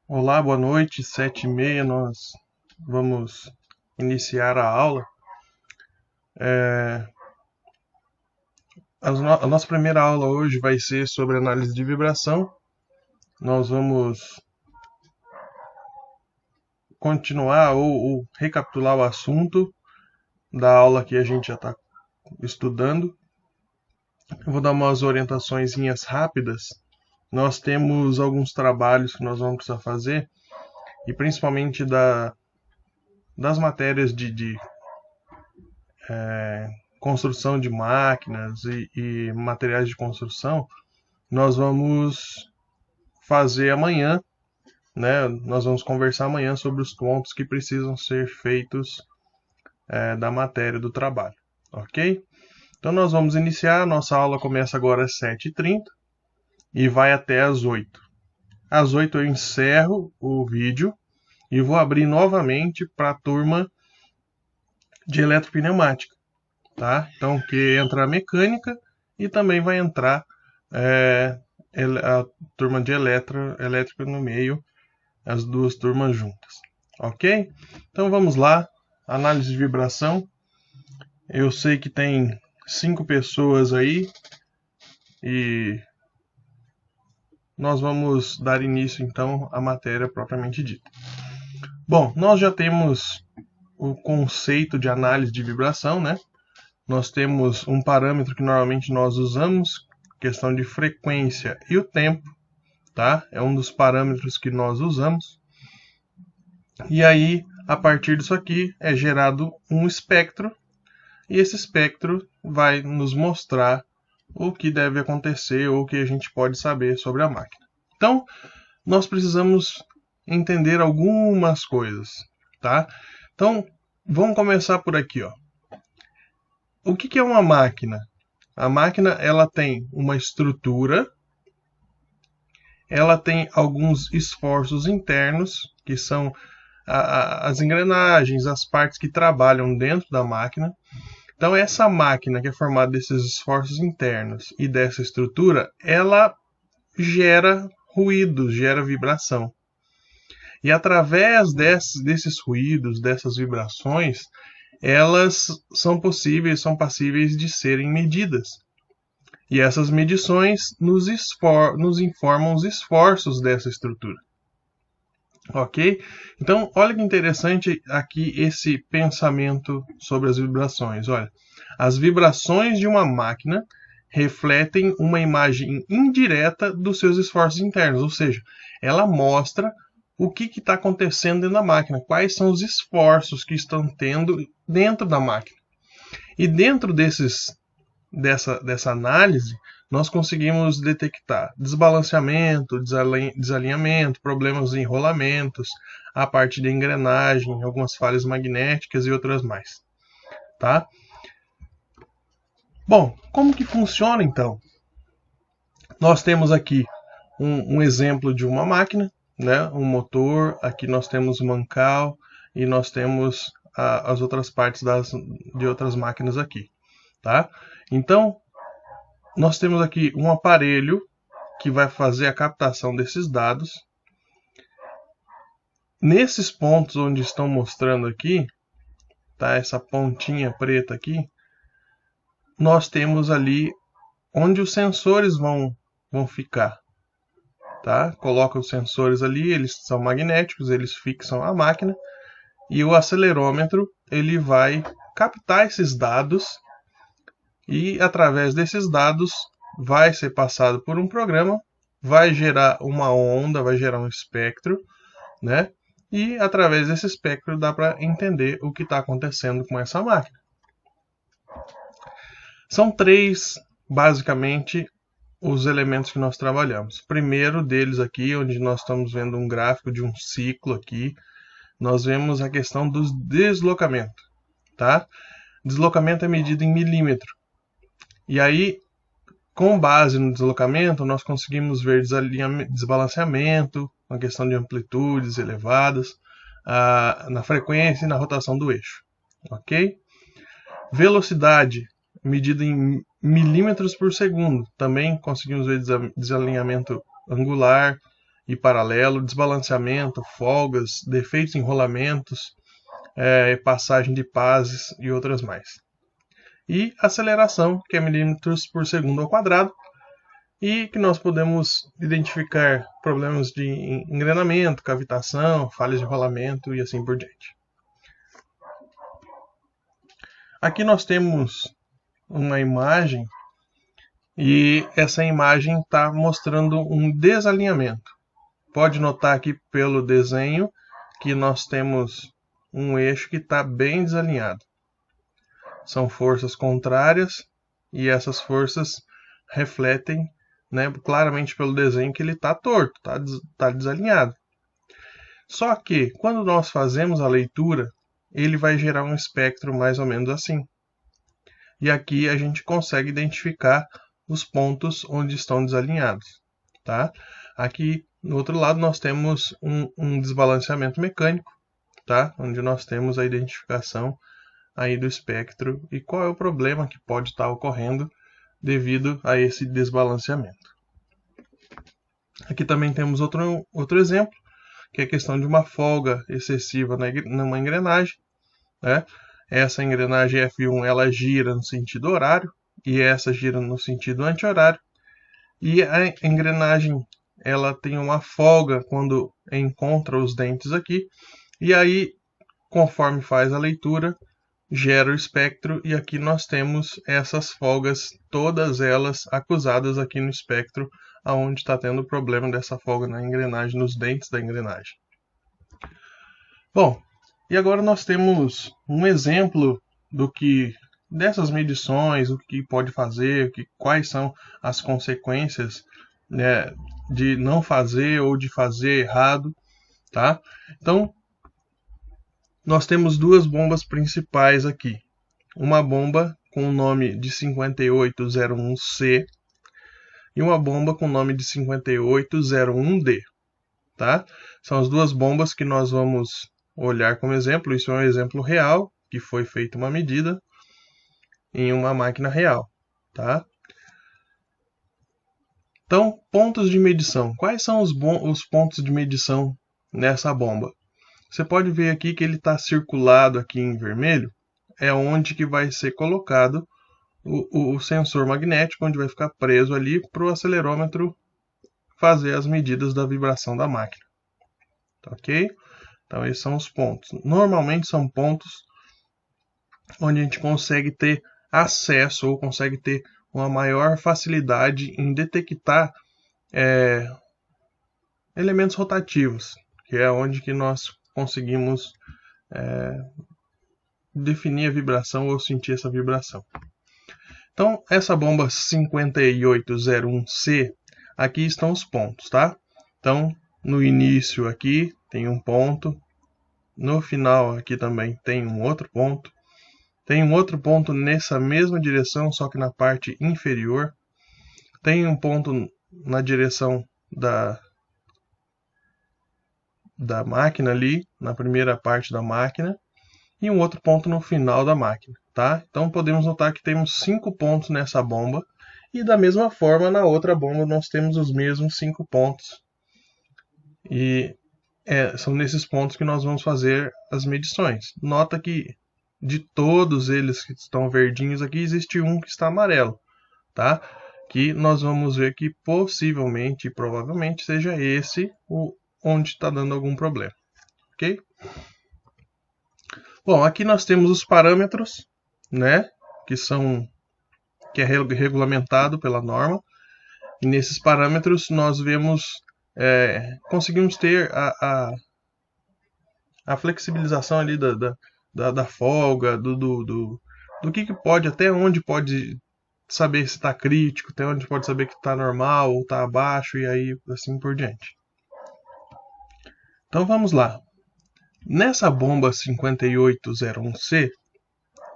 Olá, boa noite, 7h30 nós vamos iniciar a aula. A nossa primeira aula hoje vai ser sobre análise de vibração. Nós vamos continuar ou recapitular o assunto da aula que a gente já está estudando. Eu vou dar umas orientações rápidas. Nós temos alguns trabalhos que nós vamos precisar fazer, e principalmente das matérias de construção de máquinas e materiais de construção, nós vamos fazer amanhã, né? Nós vamos conversar amanhã sobre os pontos que precisam ser feitos da matéria do trabalho, ok? Então nós vamos iniciar, a nossa aula começa agora às 7h30 e vai até às 8h. Às 8h eu encerro o vídeo e vou abrir novamente para a turma de eletropneumática, tá? Então que entra a mecânica e também vai entrar a turma de elétrica no meio, as duas turmas juntas, ok? Então vamos lá, análise de vibração. Eu sei que tem 5 pessoas aí e nós vamos dar início então à matéria propriamente dita. Bom, nós já temos o conceito de análise de vibração, né? Nós temos um parâmetro que normalmente nós usamos, questão de frequência e o tempo, tá? É um dos parâmetros que nós usamos. E aí, a partir disso aqui, é gerado um espectro, e esse espectro vai nos mostrar o que deve acontecer ou o que a gente pode saber sobre a máquina. Então, nós precisamos entender algumas coisas, tá? Então, vamos começar por aqui, ó. O que é uma máquina? A máquina, ela tem uma estrutura, ela tem alguns esforços internos, que são as engrenagens, as partes que trabalham dentro da máquina. Então, essa máquina que é formada desses esforços internos e dessa estrutura, ela gera ruídos, gera vibração. E através desses ruídos, dessas vibrações, elas são passíveis de serem medidas. E essas medições nos informam os esforços dessa estrutura. Ok? Então, olha que interessante aqui esse pensamento sobre as vibrações. Olha, as vibrações de uma máquina refletem uma imagem indireta dos seus esforços internos, ou seja, ela mostra o que está acontecendo dentro da máquina, quais são os esforços que estão tendo dentro da máquina. E dentro dessa análise, nós conseguimos detectar desbalanceamento, desalinhamento, problemas em rolamentos, a parte da engrenagem, algumas falhas magnéticas e outras mais. Tá? Bom, como que funciona então? Nós temos aqui um exemplo de uma máquina, né? Um motor, aqui nós temos o mancal e nós temos as outras partes de outras máquinas aqui. Tá? Então, nós temos aqui um aparelho que vai fazer a captação desses dados. Nesses pontos onde estão mostrando aqui, tá? Essa pontinha preta aqui, nós temos ali onde os sensores vão ficar. Tá? Coloca os sensores ali, eles são magnéticos, eles fixam a máquina, e o acelerômetro ele vai captar esses dados E através desses dados vai ser passado por um programa, vai gerar uma onda, vai gerar um espectro, né? E através desse espectro dá para entender o que está acontecendo com essa máquina. São três, basicamente, os elementos que nós trabalhamos. Primeiro deles aqui, onde nós estamos vendo um gráfico de um ciclo aqui, nós vemos a questão do deslocamento, tá? Deslocamento é medido em milímetro. E aí, com base no deslocamento, nós conseguimos ver desbalanceamento, uma questão de amplitudes elevadas, na frequência e na rotação do eixo, ok? Velocidade, medida em milímetros por segundo, também conseguimos ver desalinhamento angular e paralelo, desbalanceamento, folgas, defeitos em rolamentos, passagem de fases e outras mais. E aceleração, que é milímetros por segundo ao quadrado, e que nós podemos identificar problemas de engrenamento, cavitação, falhas de rolamento e assim por diante. Aqui nós temos uma imagem e essa imagem está mostrando um desalinhamento. Pode notar aqui pelo desenho que nós temos um eixo que está bem desalinhado. São forças contrárias e essas forças refletem, né, claramente pelo desenho que ele está torto, está desalinhado. Só que quando nós fazemos a leitura, ele vai gerar um espectro mais ou menos assim. E aqui a gente consegue identificar os pontos onde estão desalinhados, tá? Aqui no outro lado nós temos um desbalanceamento mecânico, tá? Onde nós temos a identificação aí do espectro e qual é o problema que pode estar ocorrendo devido a esse desbalanceamento. Aqui também temos outro exemplo, que é a questão de uma folga excessiva numa engrenagem, né? Essa engrenagem F1 ela gira no sentido horário e essa gira no sentido anti-horário. E a engrenagem ela tem uma folga quando encontra os dentes aqui. E aí, conforme faz a leitura, gera o espectro e aqui nós temos essas folgas, todas elas acusadas aqui no espectro, aonde está tendo o problema dessa folga na engrenagem, nos dentes da engrenagem. Bom, e agora nós temos um exemplo dessas medições, o que pode fazer, quais são as consequências, né, de não fazer ou de fazer errado, tá? Então, nós temos duas bombas principais aqui. Uma bomba com o nome de 5801C e uma bomba com o nome de 5801D, tá? São as duas bombas que nós vamos olhar como exemplo. Isso é um exemplo real, que foi feita uma medida em uma máquina real, tá? Então, pontos de medição. Quais são os pontos de medição nessa bomba? Você pode ver aqui que ele está circulado aqui em vermelho, é onde que vai ser colocado o sensor magnético, onde vai ficar preso ali para o acelerômetro fazer as medidas da vibração da máquina. Ok? Então, esses são os pontos. Normalmente são pontos onde a gente consegue ter acesso ou consegue ter uma maior facilidade em detectar elementos rotativos, que é onde que nós conseguimos definir a vibração ou sentir essa vibração. Então, essa bomba 5801C, aqui estão os pontos, tá? Então, no início aqui tem um ponto, no final aqui também tem um outro ponto, tem um outro ponto nessa mesma direção, só que na parte inferior, tem um ponto na direção da máquina ali, na primeira parte da máquina, e um outro ponto no final da máquina, tá? Então podemos notar que temos 5 pontos nessa bomba, e da mesma forma na outra bomba nós temos os mesmos 5 pontos. E são nesses pontos que nós vamos fazer as medições. Nota que de todos eles que estão verdinhos aqui, existe um que está amarelo, tá? Que nós vamos ver que possivelmente e provavelmente seja esse onde está dando algum problema, ok? Bom, aqui nós temos os parâmetros, né? Que são que é regulamentado pela norma. E nesses parâmetros nós conseguimos ter a flexibilização ali da folga, do que pode, até onde pode saber se está crítico, até onde pode saber que está normal ou está abaixo, e aí assim por diante. Então vamos lá. Nessa bomba 5801C,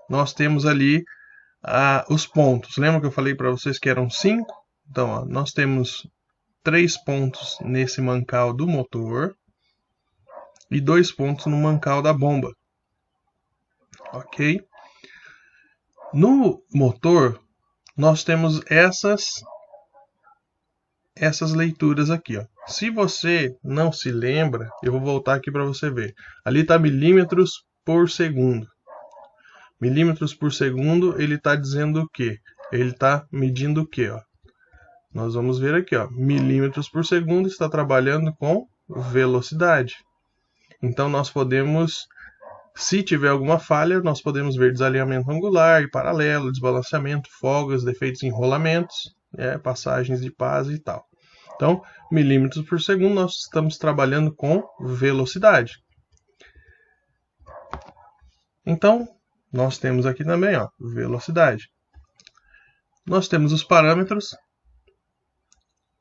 nós temos ali os pontos. Lembra que eu falei para vocês que eram 5? Então, ó, nós temos 3 pontos nesse mancal do motor e 2 pontos no mancal da bomba. Ok? No motor, nós temos essas leituras aqui. Ó. Se você não se lembra, eu vou voltar aqui para você ver. Ali está milímetros por segundo. Milímetros por segundo, ele está dizendo o quê? Ele está medindo o quê? Ó? Nós vamos ver aqui, ó, milímetros por segundo está trabalhando com velocidade. Então nós podemos, se tiver alguma falha, nós podemos ver desalinhamento angular e paralelo, desbalanceamento, folgas, defeitos em rolamentos, passagens de paz e tal. Então, milímetros por segundo, nós estamos trabalhando com velocidade. Então, nós temos aqui também, ó, velocidade. Nós temos os parâmetros,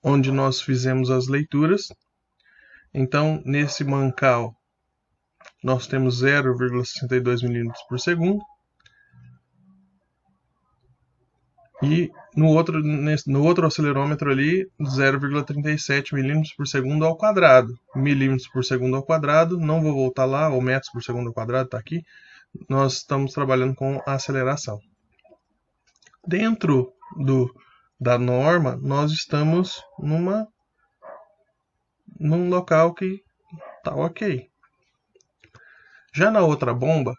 onde nós fizemos as leituras. Então, nesse mancal, nós temos 0,62 milímetros por segundo. E no outro acelerômetro ali, 0,37 milímetros por segundo ao quadrado. Milímetros por segundo ao quadrado, não vou voltar lá, ou metros por segundo ao quadrado está aqui. Nós estamos trabalhando com a aceleração. Dentro da norma, nós estamos num local que está ok. Já na outra bomba,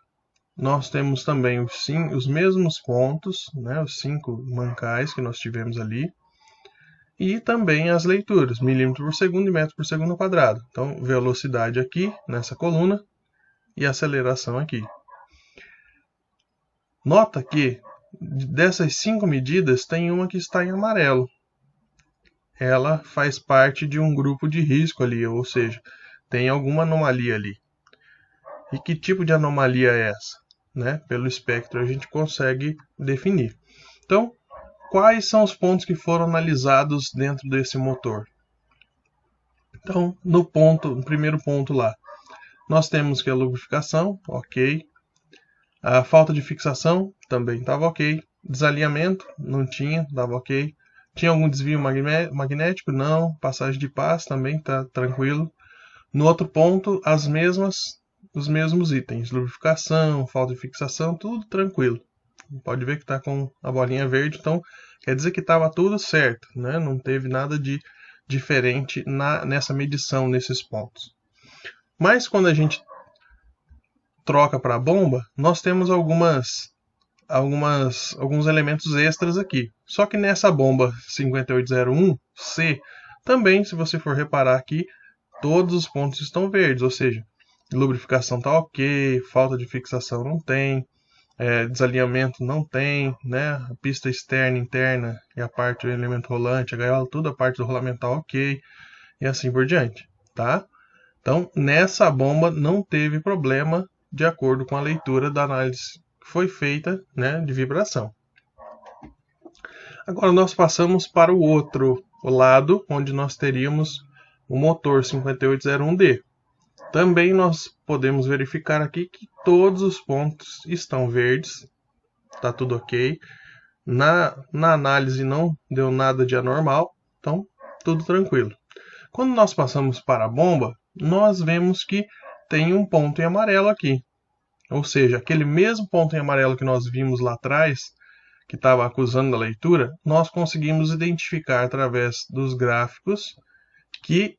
nós temos também os mesmos pontos, né, os 5 mancais que nós tivemos ali, e também as leituras, milímetro por segundo e metro por segundo ao quadrado. Então, velocidade aqui, nessa coluna, e aceleração aqui. Nota que, dessas 5 medidas, tem uma que está em amarelo. Ela faz parte de um grupo de risco ali, ou seja, tem alguma anomalia ali. E que tipo de anomalia é essa? Né? Pelo espectro a gente consegue definir. Então, quais são os pontos que foram analisados dentro desse motor? Então, no primeiro ponto lá, nós temos que a lubrificação, ok. A falta de fixação também estava ok. Desalinhamento, não tinha, estava ok. Tinha algum desvio magnético? Não. Passagem de paz também está tranquilo. No outro ponto, os mesmos itens. Lubrificação, falta de fixação, tudo tranquilo. Pode ver que está com a bolinha verde, então quer dizer que estava tudo certo, né? Não teve nada de diferente nessa medição, nesses pontos. Mas quando a gente troca para a bomba, nós temos alguns elementos extras aqui. Só que nessa bomba 5801C, também, se você for reparar aqui, todos os pontos estão verdes, ou seja, lubrificação está ok, falta de fixação não tem, desalinhamento não tem, né? A pista externa, interna e a parte do elemento rolante, a gaiola, tudo a parte do rolamento está ok, e assim por diante, tá? Então, nessa bomba não teve problema de acordo com a leitura da análise que foi feita, né, de vibração. Agora nós passamos para o outro lado, onde nós teríamos o motor 5801D. Também nós podemos verificar aqui que todos os pontos estão verdes, está tudo ok. Na análise não deu nada de anormal, então tudo tranquilo. Quando nós passamos para a bomba, nós vemos que tem um ponto em amarelo aqui. Ou seja, aquele mesmo ponto em amarelo que nós vimos lá atrás, que estava acusando a leitura, nós conseguimos identificar através dos gráficos que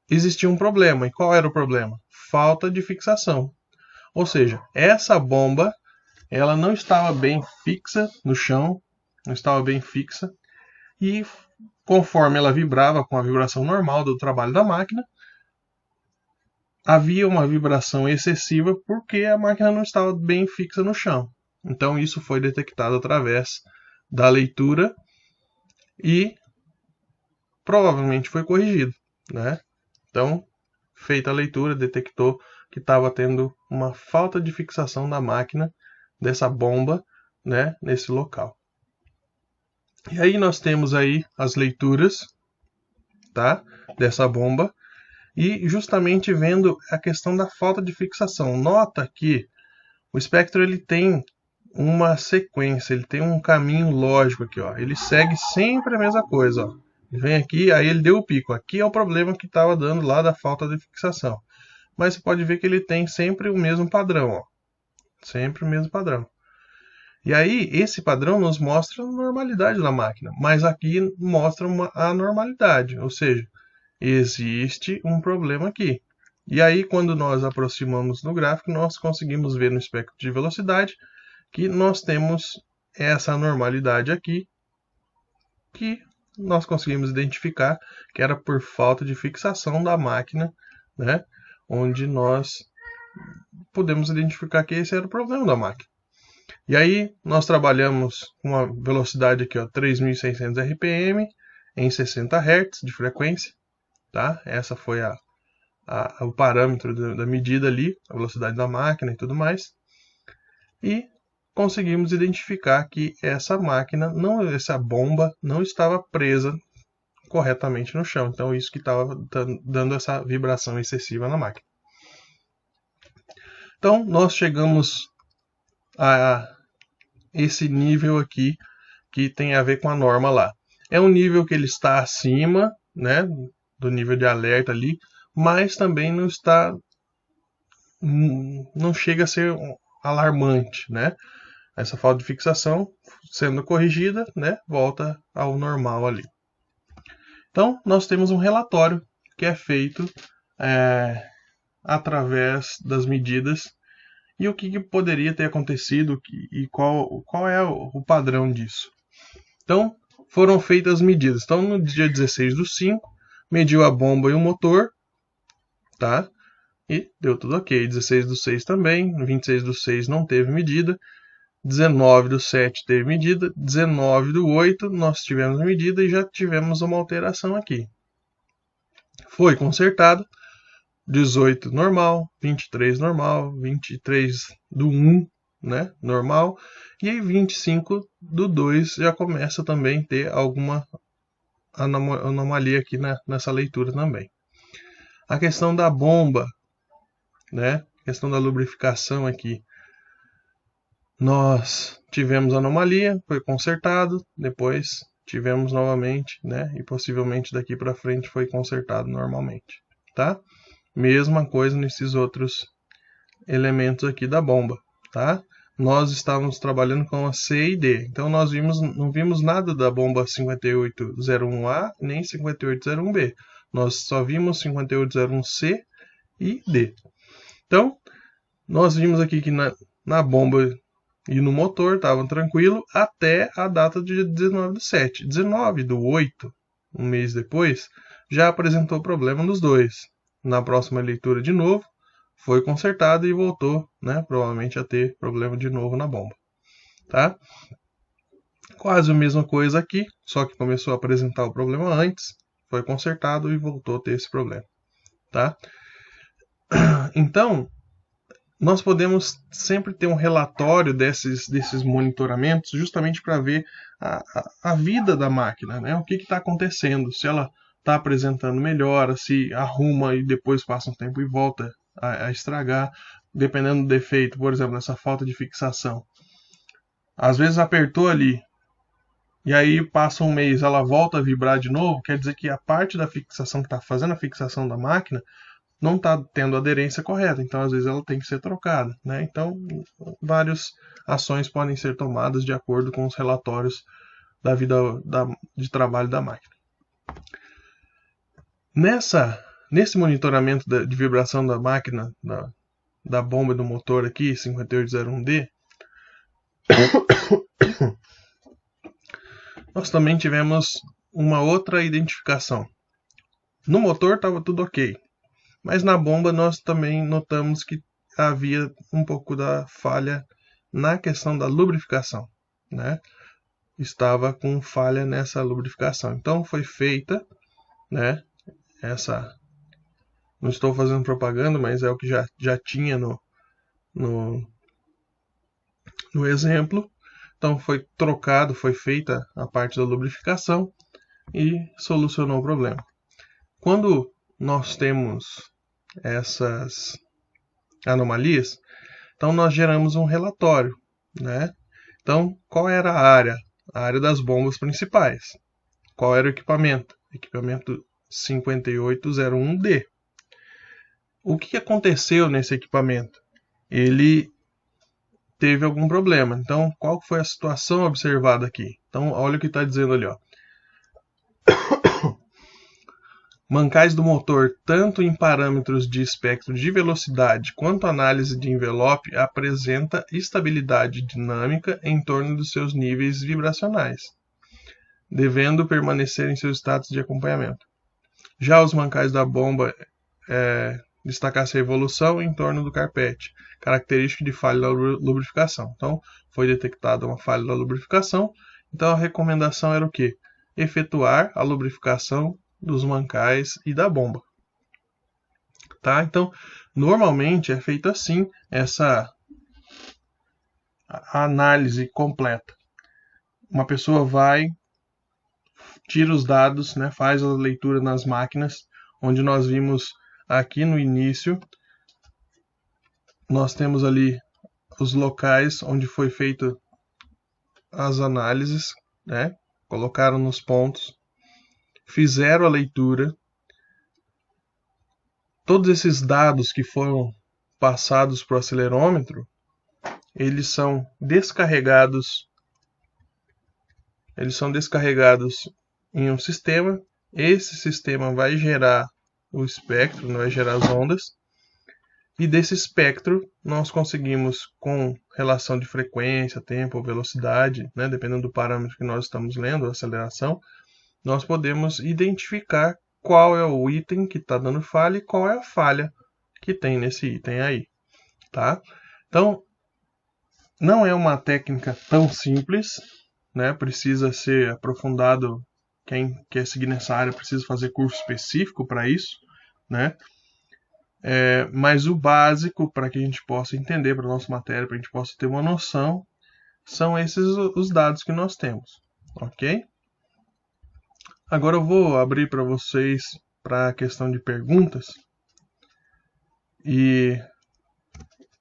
existia um problema. E qual era o problema? Falta de fixação. Ou seja, essa bomba ela não estava bem fixa no chão, não estava bem fixa, e conforme ela vibrava com a vibração normal do trabalho da máquina, havia uma vibração excessiva porque a máquina não estava bem fixa no chão. Então isso foi detectado através da leitura e provavelmente foi corrigido, né? Então, feita a leitura, detectou que estava tendo uma falta de fixação da máquina dessa bomba, né, nesse local. E aí nós temos aí as leituras, tá, dessa bomba e justamente vendo a questão da falta de fixação. Nota que o espectro ele tem uma sequência, ele tem um caminho lógico aqui, ó. Ele segue sempre a mesma coisa, ó. Ele vem aqui, aí ele deu o pico. Aqui é o problema que estava dando lá da falta de fixação. Mas você pode ver que ele tem sempre o mesmo padrão, ó. Sempre o mesmo padrão. E aí, esse padrão nos mostra a normalidade da máquina, mas aqui mostra uma anormalidade, ou seja, existe um problema aqui. E aí, quando nós aproximamos no gráfico, nós conseguimos ver no espectro de velocidade que nós temos essa anormalidade aqui, que nós conseguimos identificar que era por falta de fixação da máquina, né? Onde nós podemos identificar que esse era o problema da máquina. E aí nós trabalhamos com uma velocidade aqui, ó, 3.600 RPM em 60 Hz de frequência, tá? Essa foi o parâmetro da medida ali, a velocidade da máquina e tudo mais. E conseguimos identificar que essa máquina, essa bomba, não estava presa corretamente no chão. Então isso que estava dando essa vibração excessiva na máquina. Então nós chegamos a esse nível aqui que tem a ver com a norma lá. É um nível que ele está acima, né, do nível de alerta ali, mas também não chega a ser alarmante, né? Essa falta de fixação sendo corrigida, né, volta ao normal ali. Então, nós temos um relatório que é feito através das medidas e o que poderia ter acontecido e qual é o padrão disso. Então, foram feitas as medidas. Então, no dia 16 do 5, mediu a bomba e o motor, tá? E deu tudo ok. 16 do 6 também, 26 do 6 não teve medida, 19 do 7 teve medida, 19 do 8 nós tivemos medida e já tivemos uma alteração aqui. Foi consertado, 18 normal, 23 normal, 23 do 1, né, normal, e aí 25 do 2 já começa também a ter alguma anomalia aqui nessa leitura também. A questão da bomba, né, questão da lubrificação aqui, nós tivemos anomalia, foi consertado, depois tivemos novamente, né, e possivelmente daqui para frente foi consertado normalmente, tá? Mesma coisa nesses outros elementos aqui da bomba, tá? Nós estávamos trabalhando com a C e D, então nós não vimos nada da bomba 5801A nem 5801B, nós só vimos 5801C e D. Então, nós vimos aqui que na bomba e no motor estavam tranquilo até a data de 19 do 7. 19 do 8, um mês depois, já apresentou problema nos dois. Na próxima leitura de novo, foi consertado e voltou, né, provavelmente a ter problema de novo na bomba. Tá? Quase a mesma coisa aqui, só que começou a apresentar o problema antes, foi consertado e voltou a ter esse problema. Tá? Então, nós podemos sempre ter um relatório desses monitoramentos justamente para ver a vida da máquina, né? O que está acontecendo, se ela está apresentando melhora, se arruma e depois passa um tempo e volta a estragar, dependendo do defeito, por exemplo, essa falta de fixação. Às vezes apertou ali e aí passa um mês, ela volta a vibrar de novo, quer dizer que a parte da fixação que está fazendo a fixação da máquina não está tendo a aderência correta, então às vezes ela tem que ser trocada, né? Então, várias ações podem ser tomadas de acordo com os relatórios da vida de trabalho da máquina. Nesse monitoramento de vibração da máquina, da bomba do motor aqui, 5801D, nós também tivemos uma outra identificação. No motor estava tudo ok, mas na bomba nós também notamos que havia um pouco da falha na questão da lubrificação, né? estava com falha nessa lubrificação. Então foi feita, né, essa... Não estou fazendo propaganda, mas é o que já tinha no exemplo. Então foi trocado, foi feita a parte da lubrificação e solucionou o problema. Quando nós temos essas anomalias, então nós geramos um relatório, né? Então, qual era a área? A área das bombas principais. Qual era o equipamento? Equipamento 5801D. O que aconteceu nesse equipamento? Ele teve algum problema. Então, qual foi a situação observada aqui? Então, olha o que está dizendo ali, ó. Mancais do motor, tanto em parâmetros de espectro de velocidade quanto análise de envelope, apresenta estabilidade dinâmica em torno dos seus níveis vibracionais, devendo permanecer em seu status de acompanhamento. Já os mancais da bomba destacar-se a evolução em torno do carpete, característica de falha da lubrificação. Então, foi detectada uma falha da lubrificação, então a recomendação era o quê? Efetuar a lubrificação dos mancais e da bomba. Tá? Então, normalmente é feito assim essa análise completa. Uma pessoa vai, tira os dados, né, faz a leitura nas máquinas, onde nós vimos aqui no início, nós temos ali os locais onde foi feito as análises, né, colocaram nos pontos, fizeram a leitura. Todos esses dados que foram passados para o acelerômetro, eles são descarregados em um sistema. Esse sistema vai gerar o espectro, vai gerar as ondas. E desse espectro, nós conseguimos, com relação de frequência, tempo, velocidade, né, dependendo do parâmetro que nós estamos lendo, a aceleração, nós podemos identificar qual é o item que está dando falha e qual é a falha que tem nesse item aí, tá? Então, não é uma técnica tão simples, né? Precisa ser aprofundado. Quem quer seguir nessa área precisa fazer curso específico para isso, né? Mas o básico, para que a gente possa entender, para a nossa matéria, para a gente possa ter uma noção, são esses os dados que nós temos, ok? Agora eu vou abrir para vocês para a questão de perguntas. E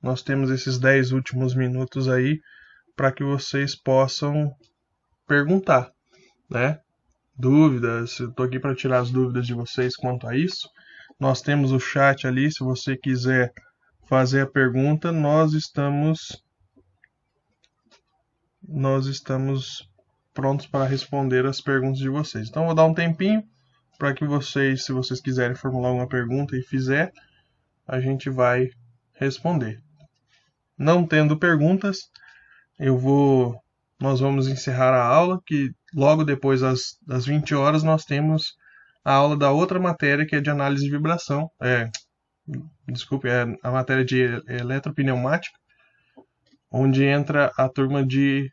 nós temos esses 10 últimos minutos aí para que vocês possam perguntar, né? Dúvidas, eu estou aqui para tirar as dúvidas de vocês quanto a isso. Nós temos o chat ali, se você quiser fazer a pergunta, nós estamos prontos para responder as perguntas de vocês. Então, vou dar um tempinho para que vocês, se vocês quiserem formular uma pergunta e fizer, a gente vai responder. Não tendo perguntas, nós vamos encerrar a aula, que logo depois das 20 horas nós temos a aula da outra matéria, que é de análise de vibração. É a matéria de eletropneumática, onde entra a turma de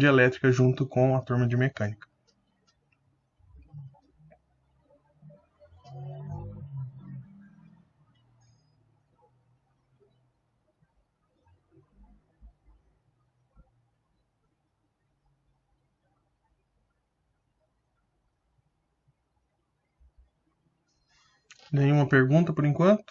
elétrica junto com a turma de mecânica. Nenhuma pergunta por enquanto?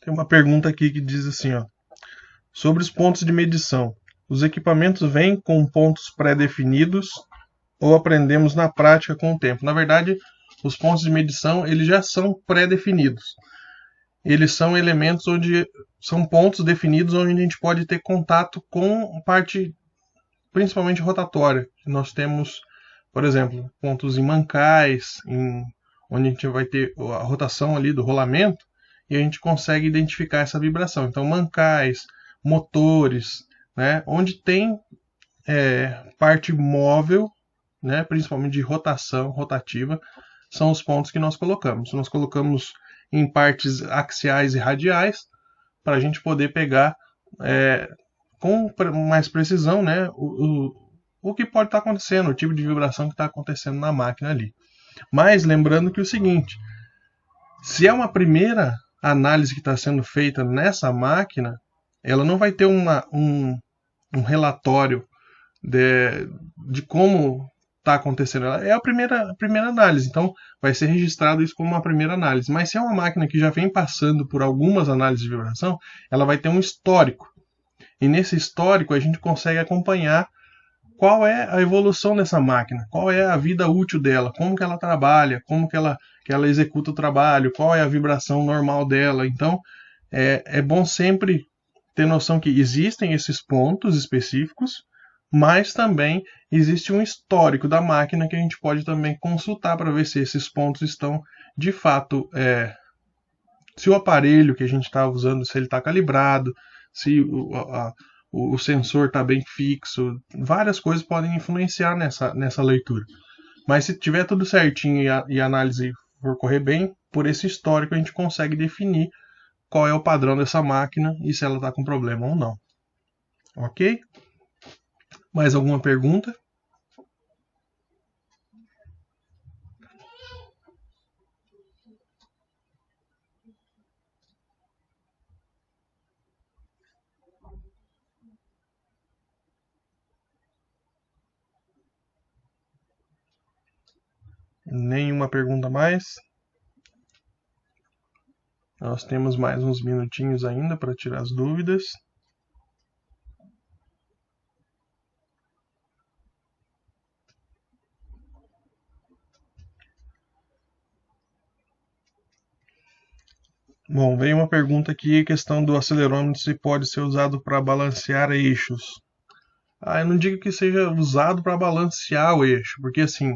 Tem uma pergunta aqui que diz assim, ó: sobre os pontos de medição, os equipamentos vêm com pontos pré-definidos ou aprendemos na prática com o tempo? Na verdade, os pontos de medição eles já são pré-definidos. Eles são elementos são pontos definidos onde a gente pode ter contato com parte principalmente rotatória. Nós temos, por exemplo, pontos em mancais, onde a gente vai ter a rotação ali do rolamento, e a gente consegue identificar essa vibração. Então, mancais, motores, né? Onde tem parte móvel, né? Principalmente de rotação, rotativa, são os pontos que nós colocamos. Nós colocamos em partes axiais e radiais para a gente poder pegar com mais precisão, né? O que pode estar acontecendo, o tipo de vibração que está acontecendo na máquina ali. Mas lembrando que é o seguinte, se é uma primeira análise que está sendo feita nessa máquina, ela não vai ter um relatório de como está acontecendo. É a primeira análise, então vai ser registrado isso como uma primeira análise. Mas se é uma máquina que já vem passando por algumas análises de vibração, ela vai ter um histórico. E nesse histórico a gente consegue acompanhar qual é a evolução dessa máquina, qual é a vida útil dela, como que ela trabalha, como que ela executa o trabalho, qual é a vibração normal dela. Então, é bom sempre ter noção que existem esses pontos específicos, mas também existe um histórico da máquina que a gente pode também consultar para ver se esses pontos estão de fato, se o aparelho que a gente está usando, se ele está calibrado, se o sensor está bem fixo, várias coisas podem influenciar nessa leitura. Mas se tiver tudo certinho e a análise for correr bem, por esse histórico a gente consegue definir qual é o padrão dessa máquina e se ela está com problema ou não. Ok? Mais alguma pergunta? Nenhuma pergunta mais? Nós temos mais uns minutinhos ainda para tirar as dúvidas. Bom, veio uma pergunta aqui, a questão do acelerômetro se pode ser usado para balancear eixos. Eu não digo que seja usado para balancear o eixo, porque assim,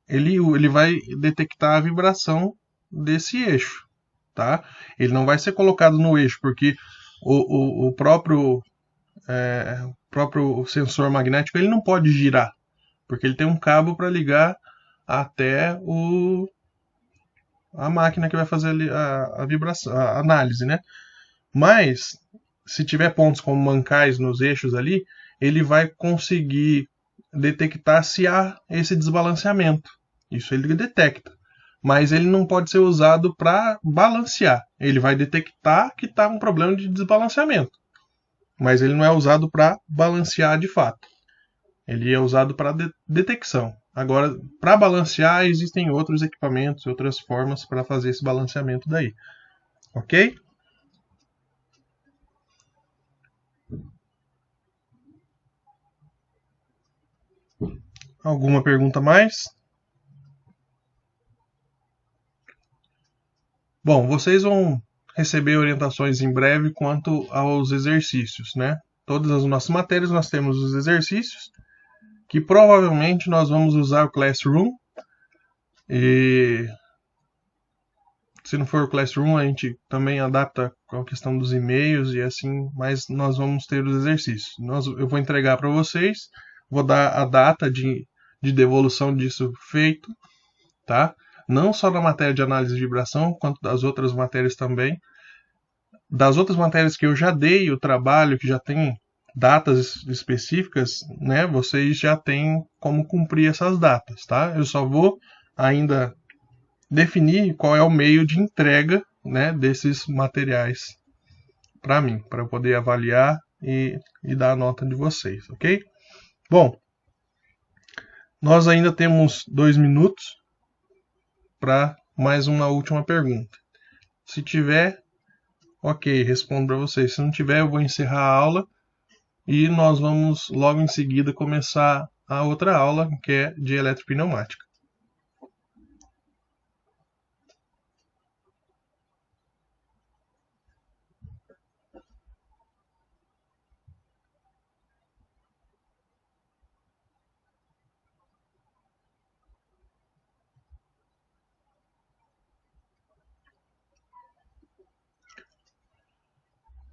ele vai detectar a vibração desse eixo, tá? Ele não vai ser colocado no eixo, porque o próprio sensor magnético ele não pode girar, porque ele tem um cabo para ligar até a máquina que vai fazer a vibração, a análise, né? Mas se tiver pontos como mancais nos eixos ali, ele vai conseguir detectar se há esse desbalanceamento. Isso ele detecta. Mas ele não pode ser usado para balancear. Ele vai detectar que está um problema de desbalanceamento. Mas ele não é usado para balancear de fato. Ele é usado para detecção. Agora, para balancear, existem outros equipamentos, outras formas para fazer esse balanceamento daí. Ok? Alguma pergunta mais? Bom, vocês vão receber orientações em breve quanto aos exercícios, né? Todas as nossas matérias nós temos os exercícios, que provavelmente nós vamos usar o Classroom. E se não for o Classroom, a gente também adapta com a questão dos e-mails e assim, mas nós vamos ter os exercícios. Eu vou entregar para vocês, vou dar a data de devolução disso feito, tá? Não só na matéria de análise de vibração, quanto das outras matérias também. Das outras matérias que eu já dei o trabalho, que já tem datas específicas, né? Vocês já têm como cumprir essas datas, tá? Eu só vou ainda definir qual é o meio de entrega, né, desses materiais para mim, para eu poder avaliar e dar a nota de vocês, ok? Bom, nós ainda temos 2 minutos para mais uma última pergunta. Se tiver, ok, respondo para vocês. Se não tiver, eu vou encerrar a aula e nós vamos logo em seguida começar a outra aula, que é de eletropneumática.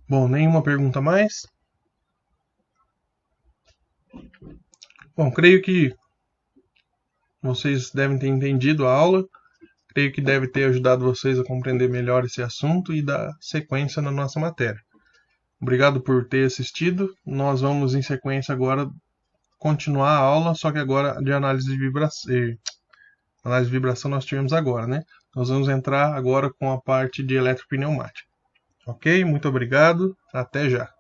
Bom, nenhuma pergunta mais? Bom, creio que vocês devem ter entendido a aula. Creio que deve ter ajudado vocês a compreender melhor esse assunto e dar sequência na nossa matéria. Obrigado por ter assistido. Nós vamos, em sequência, agora continuar a aula, só que agora de análise de vibração. Análise de vibração nós tivemos agora, né? Nós vamos entrar agora com a parte de eletropneumática. Ok? Muito obrigado. Até já.